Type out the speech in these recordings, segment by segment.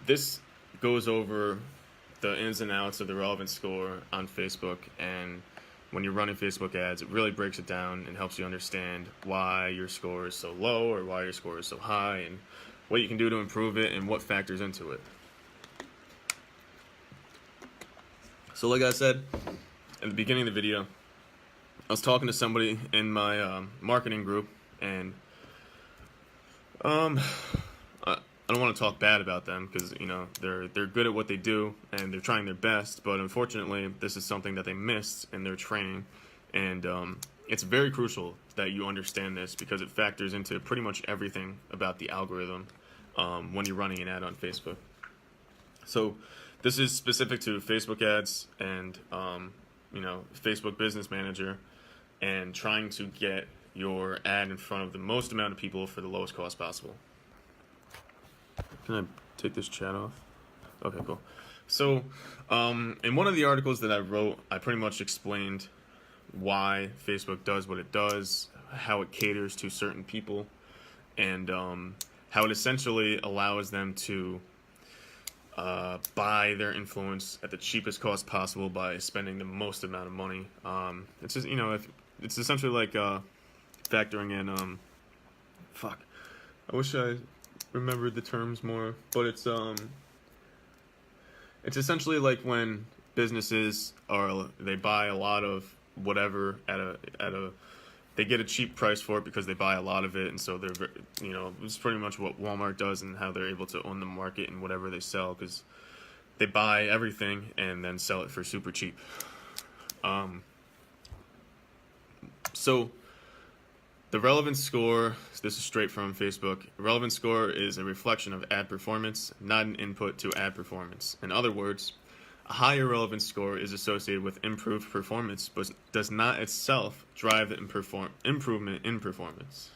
this goes over the ins and outs of the relevance score on Facebook, and when you're running Facebook ads, it really breaks it down and helps you understand why your score is so low or why your score is so high and what you can do to improve it and what factors into it. So like I said at the beginning of the video, I was talking to somebody in my marketing group, and I don't want to talk bad about them because, you know, they're good at what they do and they're trying their best, but unfortunately this is something that they missed in their training, and it's very crucial that you understand this because it factors into pretty much everything about the algorithm when you're running an ad on Facebook. So this is specific to Facebook ads and you know, Facebook Business Manager, and trying to get your ad in front of the most amount of people for the lowest cost possible. Can I take this chat off? Okay, cool. So, in one of the articles that I wrote, I pretty much explained why Facebook does what it does, how it caters to certain people, and how it essentially allows them to buy their influence at the cheapest cost possible by spending the most amount of money. It's just, you know, it's essentially like factoring in, fuck, I wish I remembered the terms more, but it's essentially like when businesses they buy a lot of whatever at a they get a cheap price for it because they buy a lot of it, and so they're, you know, it's pretty much what Walmart does and how they're able to own the market and whatever they sell, because they buy everything and then sell it for super cheap. So the relevance score, this is straight from Facebook. Relevance score is a reflection of ad performance, not an input to ad performance. In other words, a higher relevance score is associated with improved performance, but does not itself drive the improvement in performance.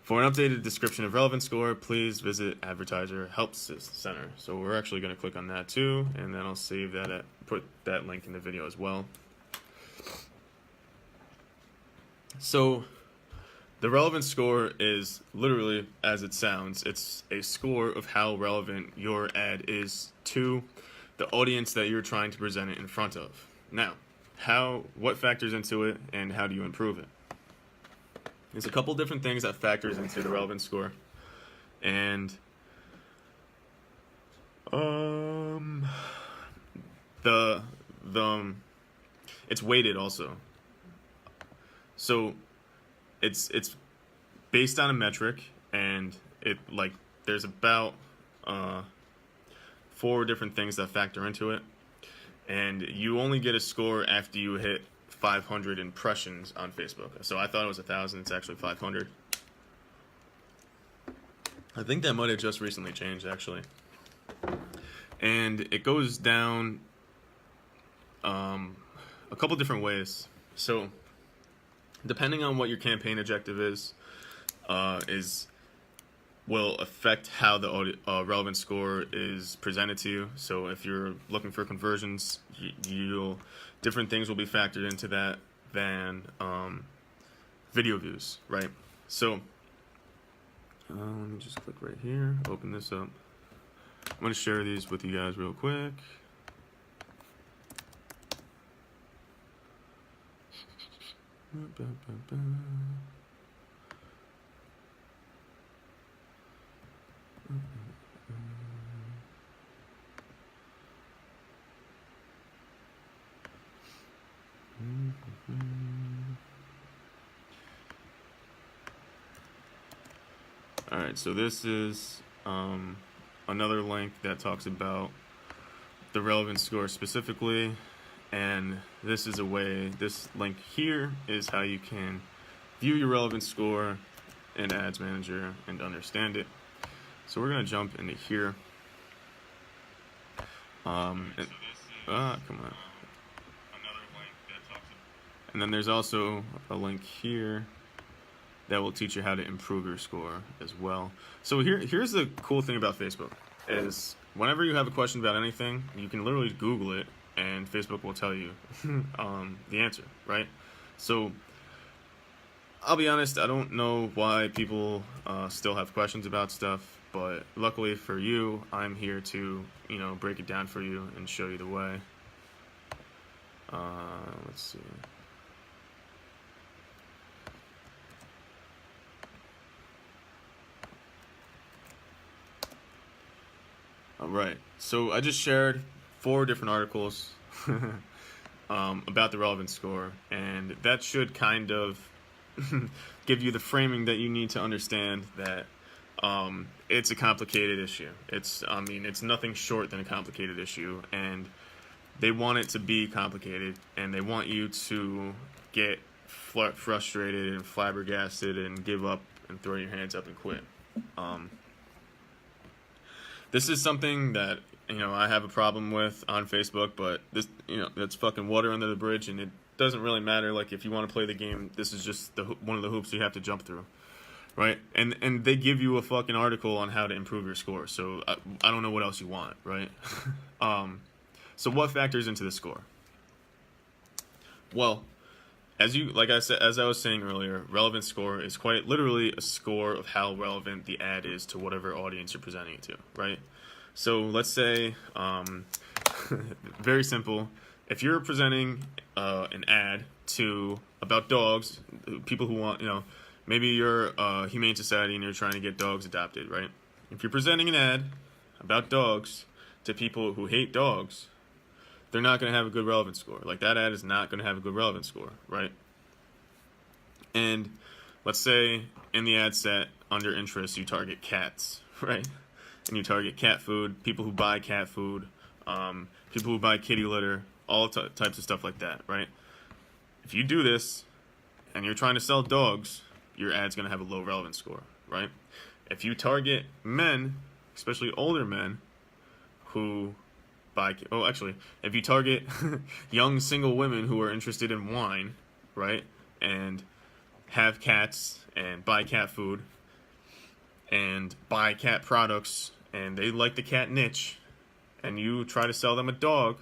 For an updated description of relevance score, please visit Advertiser Help Center. So we're actually going to click on that too, and then I'll save that, put that link in the video as well. So the relevance score is literally as it sounds. It's a score of how relevant your ad is to the audience that you're trying to present it in front of. Now, what factors into it and how do you improve it? There's a couple different things that factors into the relevance score, and it's weighted also. So it's based on a metric, and there's about 4 different things that factor into it, and you only get a score after you hit 500 impressions on Facebook. So I thought it was 1,000. It's actually 500. I think that might have just recently changed, actually. And it goes down a couple different ways. So depending on what your campaign objective is will affect how the relevance score is presented to you. So if you're looking for conversions, different things will be factored into that than video views, right? So let me just click right here, open this up. I'm going to share these with you guys real quick. Alright, so this is another link that talks about the relevance score specifically, and this link here is how you can view your relevance score in Ads Manager and understand it. So we're going to jump into here. Come on. And then there's also a link here that will teach you how to improve your score as well. So here's the cool thing about Facebook is whenever you have a question about anything, you can literally Google it and Facebook will tell you the answer, right? So I'll be honest, I don't know why people still have questions about stuff, but luckily for you, I'm here to, break it down for you and show you the way. Let's see. All right, so I just shared 4 different articles about the relevance score, and that should kind of give you the framing that you need to understand that it's a complicated issue. It's nothing short than a complicated issue, and they want it to be complicated, and they want you to get frustrated and flabbergasted and give up and throw your hands up and quit. This is something that I have a problem with on Facebook, but this that's fucking water under the bridge, and it doesn't really matter. Like, if you want to play the game, this is just one of the hoops you have to jump through, right? And they give you a fucking article on how to improve your score, so I don't know what else you want, right? So what factors into the score? Well, as I was saying earlier, relevance score is quite literally a score of how relevant the ad is to whatever audience you're presenting it to, right? So let's say, very simple, if you're presenting an ad about dogs, people who want, maybe you're a humane society and you're trying to get dogs adopted, right? If you're presenting an ad about dogs to people who hate dogs, they're not going to have a good relevance score. Like, that ad is not going to have a good relevance score, right? And let's say in the ad set, under interests, you target cats, right? And you target cat food, people who buy cat food, people who buy kitty litter, all types of stuff like that, right? If you do this and you're trying to sell dogs, your ad's going to have a low relevance score, right? If you target men, especially older men, who if you target young single women who are interested in wine, right, and have cats and buy cat food and buy cat products and they like the cat niche, and you try to sell them a dog,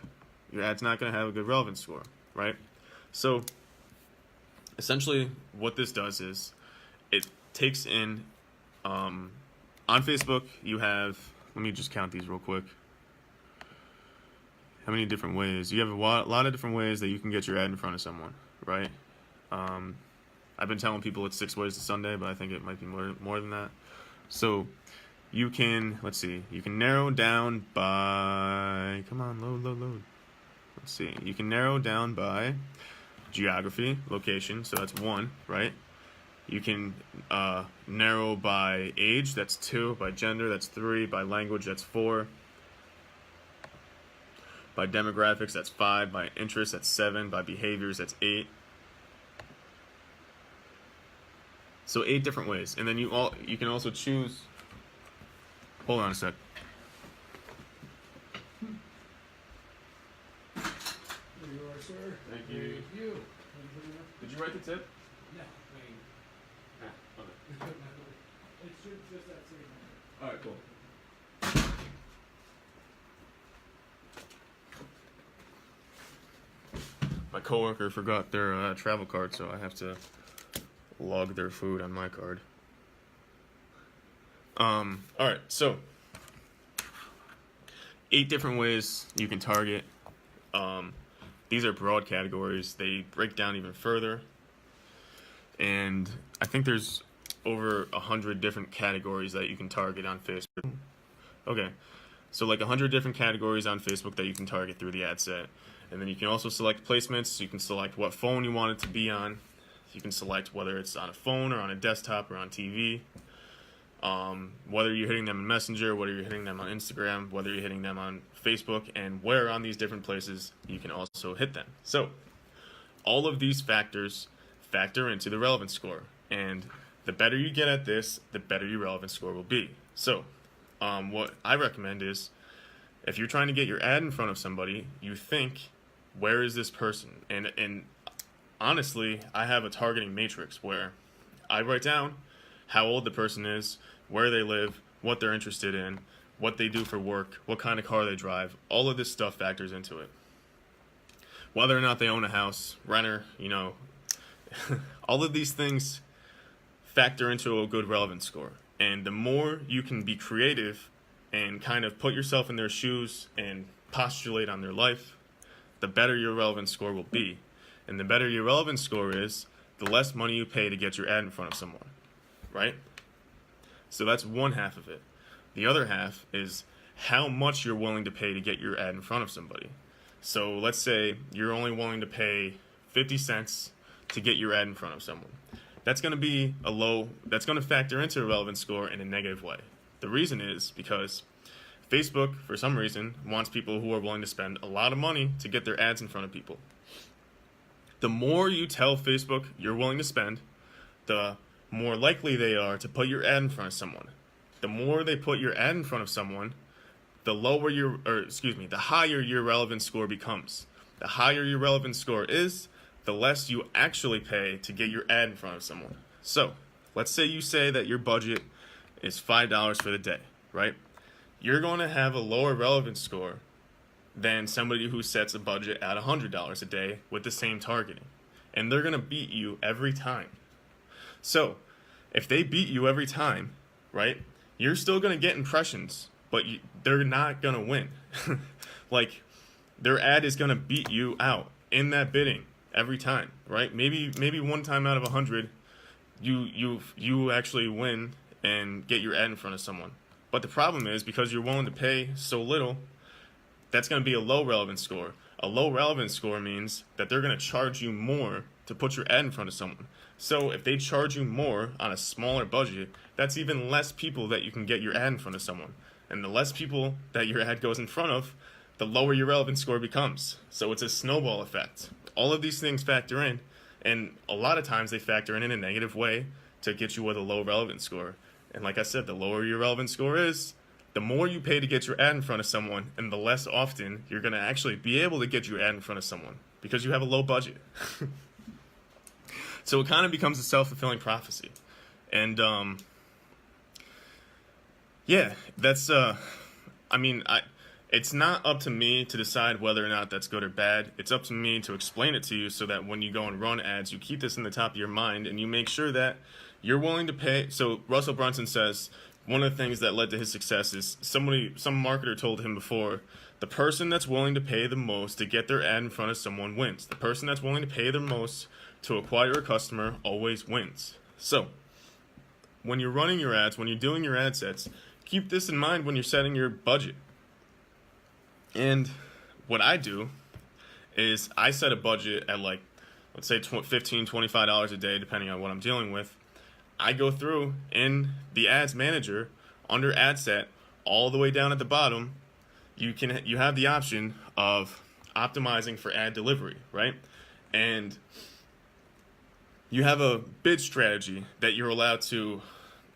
your ad's not going to have a good relevance score, right? So essentially what this does is it takes in on Facebook you have, let me just count these real quick. How many different ways? You have a lot of different ways that you can get your ad in front of someone, right? I've been telling people it's 6 ways to Sunday, but I think it might be more than that. So you can, let's see, you can narrow down by, come on, load. Let's see, you can narrow down by geography, location, so that's 1, right? You can narrow by age, that's 2, by gender, that's 3, by language, that's 4. By demographics, that's 5. By interests, that's 7. By behaviors, that's 8. So 8 different ways. And then you can also choose. Hold on a sec. There you are, sir. Thank you. Did you write the tip? No, Okay. it's just that same number. All right, cool. My coworker forgot their travel card, so I have to log their food on my card. All right, so 8 different ways you can target. These are broad categories. They break down even further, and I think there's over 100 different categories that you can target on Facebook. Okay, so like 100 different categories on Facebook that you can target through the ad set. And then you can also select placements. You can select what phone you want it to be on. You can select whether it's on a phone or on a desktop or on TV. Whether you're hitting them in Messenger, whether you're hitting them on Instagram, whether you're hitting them on Facebook, and where on these different places you can also hit them. So all of these factors factor into the relevance score. And the better you get at this, the better your relevance score will be. So what I recommend is, if you're trying to get your ad in front of somebody, you think, where is this person? And honestly, I have a targeting matrix where I write down how old the person is, where they live, what they're interested in, what they do for work, what kind of car they drive. All of this stuff factors into it. Whether or not they own a house, renter, all of these things factor into a good relevance score. And the more you can be creative and kind of put yourself in their shoes and postulate on their life, the better your relevance score will be. And the better your relevance score is, the less money you pay to get your ad in front of someone, right? So that's one half of it. The other half is how much you're willing to pay to get your ad in front of somebody. So let's say you're only willing to pay 50 cents to get your ad in front of someone. That's going to factor into a relevance score in a negative way. The reason is because Facebook, for some reason, wants people who are willing to spend a lot of money to get their ads in front of people. The more you tell Facebook you're willing to spend, the more likely they are to put your ad in front of someone. The more they put your ad in front of someone, the higher your relevance score becomes. The higher your relevance score is, the less you actually pay to get your ad in front of someone. So, let's say you say that your budget is $5 for the day, right? You're going to have a lower relevance score than somebody who sets a budget at $100 a day with the same targeting. And they're going to beat you every time. So, if they beat you every time, right, you're still going to get impressions, but they're not going to win. Like, their ad is going to beat you out in that bidding every time, right? Maybe one time out of 100, you actually win and get your ad in front of someone. But the problem is, because you're willing to pay so little, that's going to be a low relevance score. A low relevance score means that they're going to charge you more to put your ad in front of someone. So if they charge you more on a smaller budget, that's even less people that you can get your ad in front of someone. And the less people that your ad goes in front of, the lower your relevance score becomes. So it's a snowball effect. All of these things factor in, and a lot of times they factor in a negative way to get you with a low relevance score. And like I said, the lower your relevance score is, the more you pay to get your ad in front of someone, and the less often you're going to actually be able to get your ad in front of someone because you have a low budget. So it kind of becomes a self-fulfilling prophecy. And yeah, that's it's not up to me to decide whether or not that's good or bad. It's up to me to explain it to you so that when you go and run ads, you keep this in the top of your mind and you make sure that you're willing to pay. So Russell Brunson says one of the things that led to his success is some marketer told him before, the person that's willing to pay the most to get their ad in front of someone wins. The person that's willing to pay the most to acquire a customer always wins. So when you're running your ads, when you're doing your ad sets, keep this in mind when you're setting your budget. And what I do is I set a budget at like, let's say $15, $25 a day, depending on what I'm dealing with. I go through in the ads manager under ad set all the way down at the bottom. You have the option of optimizing for ad delivery, right? And you have a bid strategy that you're allowed to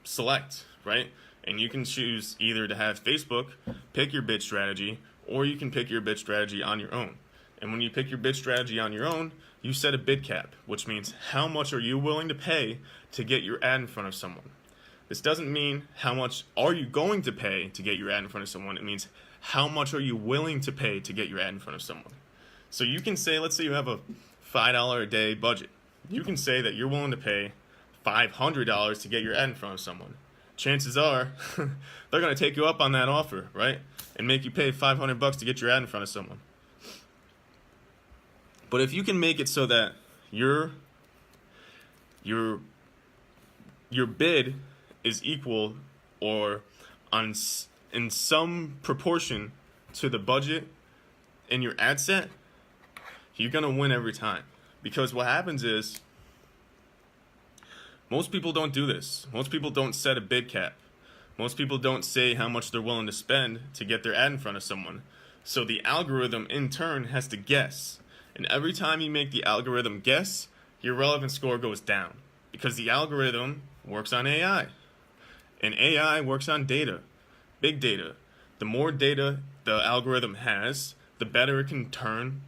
select, right? And you can choose either to have Facebook pick your bid strategy, or you can pick your bid strategy on your own. And when you pick your bid strategy on your own, you set a bid cap, which means how much are you willing to pay to get your ad in front of someone. This doesn't mean how much are you going to pay to get your ad in front of someone. It means how much are you willing to pay to get your ad in front of someone. So you can say, let's say you have a $5 a day budget. You can say that you're willing to pay $500 to get your ad in front of someone. Chances are they're going to take you up on that offer, right? And make you pay $500 to get your ad in front of someone. But if you can make it so that your bid is equal or in some proportion to the budget in your ad set, you're going to win every time. Because what happens is, most people don't do this. Most people don't set a bid cap. Most people don't say how much they're willing to spend to get their ad in front of someone. So the algorithm in turn has to guess. And every time you make the algorithm guess, your relevance score goes down. Because the algorithm works on AI. And AI works on data. Big data. The more data the algorithm has, the better it can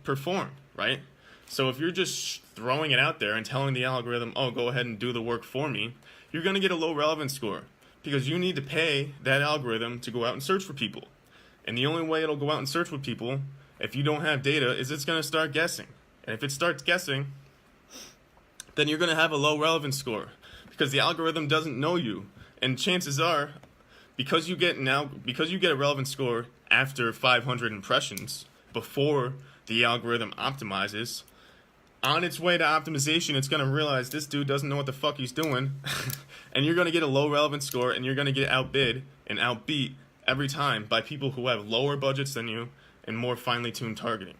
perform, right? So if you're just throwing it out there and telling the algorithm, oh, go ahead and do the work for me, you're going to get a low relevance score. Because you need to pay that algorithm to go out and search for people. And the only way it'll go out and search for people, if you don't have data, is it's going to start guessing. And if it starts guessing, then you're going to have a low relevance score. Because the algorithm doesn't know you. And chances are, because you get a relevant score after 500 impressions before the algorithm optimizes, on its way to optimization, it's going to realize this dude doesn't know what the fuck he's doing, and you're going to get a low relevance score, and you're going to get outbid and outbeat every time by people who have lower budgets than you and more finely tuned targeting.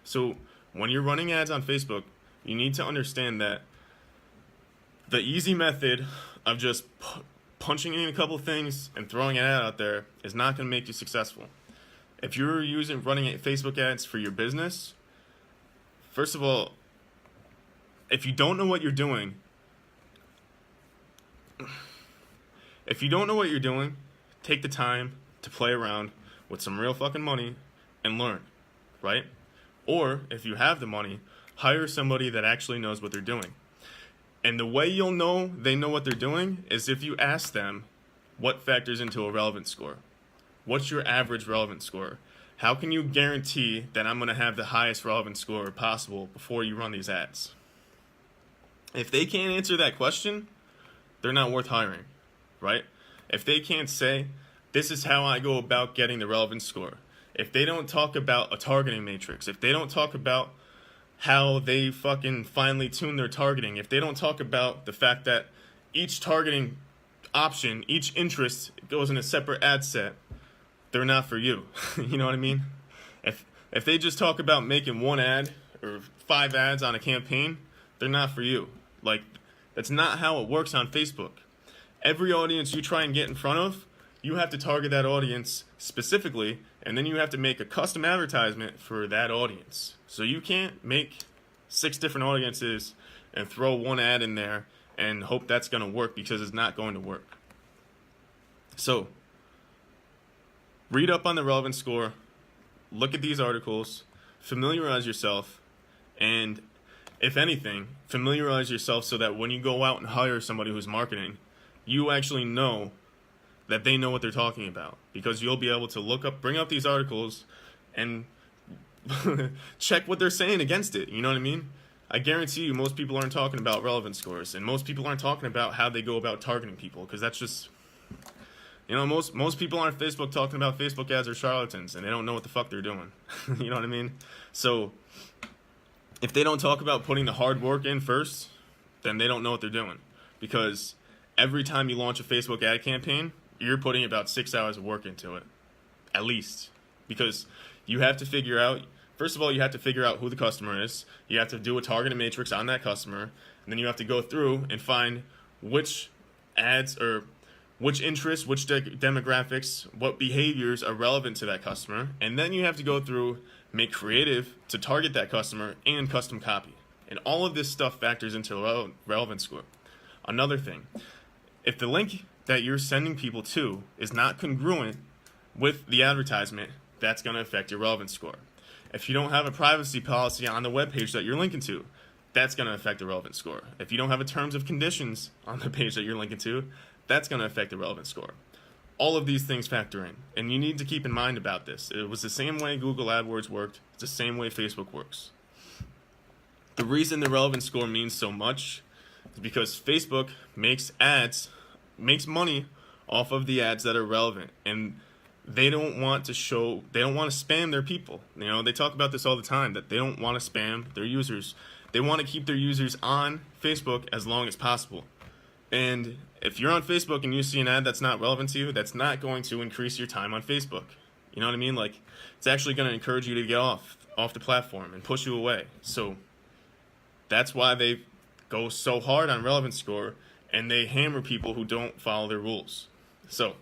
So when you're running ads on Facebook, you need to understand that the easy method of just punching in a couple things and throwing an ad out there is not going to make you successful. If you're running Facebook ads for your business, first of all, if you don't know what you're doing, take the time to play around with some real fucking money and learn, right? Or if you have the money, hire somebody that actually knows what they're doing. And the way you'll know they know what they're doing is if you ask them what factors into a relevance score. What's your average relevance score? How can you guarantee that I'm going to have the highest relevance score possible before you run these ads? If they can't answer that question, they're not worth hiring, right? If they can't say, this is how I go about getting the relevance score. If they don't talk about a targeting matrix, if they don't talk about how they fucking finely tune their targeting, if they don't talk about the fact that each targeting option, each interest goes in a separate ad set, they're not for you. You know what I mean? If they just talk about making one ad or 5 ads on a campaign, they're not for you. Like, that's not how it works on Facebook. Every audience you try and get in front of, you have to target that audience specifically, and then you have to make a custom advertisement for that audience. So you can't make 6 different audiences and throw one ad in there and hope that's going to work, because it's not going to work. So read up on the relevance score, look at these articles, familiarize yourself, and if anything, familiarize yourself so that when you go out and hire somebody who's marketing, you actually know that they know what they're talking about, because you'll be able to bring up these articles and check what they're saying against it. You know what I mean? I guarantee you most people aren't talking about relevance scores, and most people aren't talking about how they go about targeting people, because that's just, you know, most people on Facebook talking about Facebook ads are charlatans, and they don't know what the fuck they're doing. You know what I mean? So if they don't talk about putting the hard work in first, then they don't know what they're doing, because every time you launch a Facebook ad campaign, you're putting about 6 hours of work into it, at least, because you have to figure out, first of all, you have to figure out who the customer is. You have to do a targeted matrix on that customer, and then you have to go through and find which ads or which interests, which demographics, what behaviors are relevant to that customer, and then you have to go through, make creative to target that customer, and custom copy. And all of this stuff factors into relevance score. Another thing, if the link that you're sending people to is not congruent with the advertisement, that's going to affect your relevance score. If you don't have a privacy policy on the webpage that you're linking to, that's going to affect the relevance score. If you don't have a terms of conditions on the page that you're linking to, that's going to affect the relevance score. All of these things factor in, and you need to keep in mind about this. It was the same way Google AdWords worked. It's the same way Facebook works. The reason the relevance score means so much is because Facebook makes money off of the ads that are relevant, and they don't want to spam their people. You know, they talk about this all the time, that they don't want to spam their users. They want to keep their users on Facebook as long as possible. And if you're on Facebook and you see an ad that's not relevant to you, that's not going to increase your time on Facebook. You know what I mean? Like, it's actually going to encourage you to get off the platform and push you away. So that's why they go so hard on relevance score, and they hammer people who don't follow their rules. So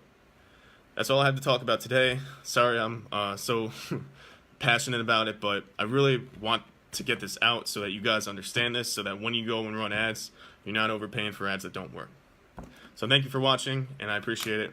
that's all I had to talk about today. Sorry I'm so passionate about it, but I really want to get this out so that you guys understand this, so that when you go and run ads, you're not overpaying for ads that don't work. So thank you for watching, and I appreciate it.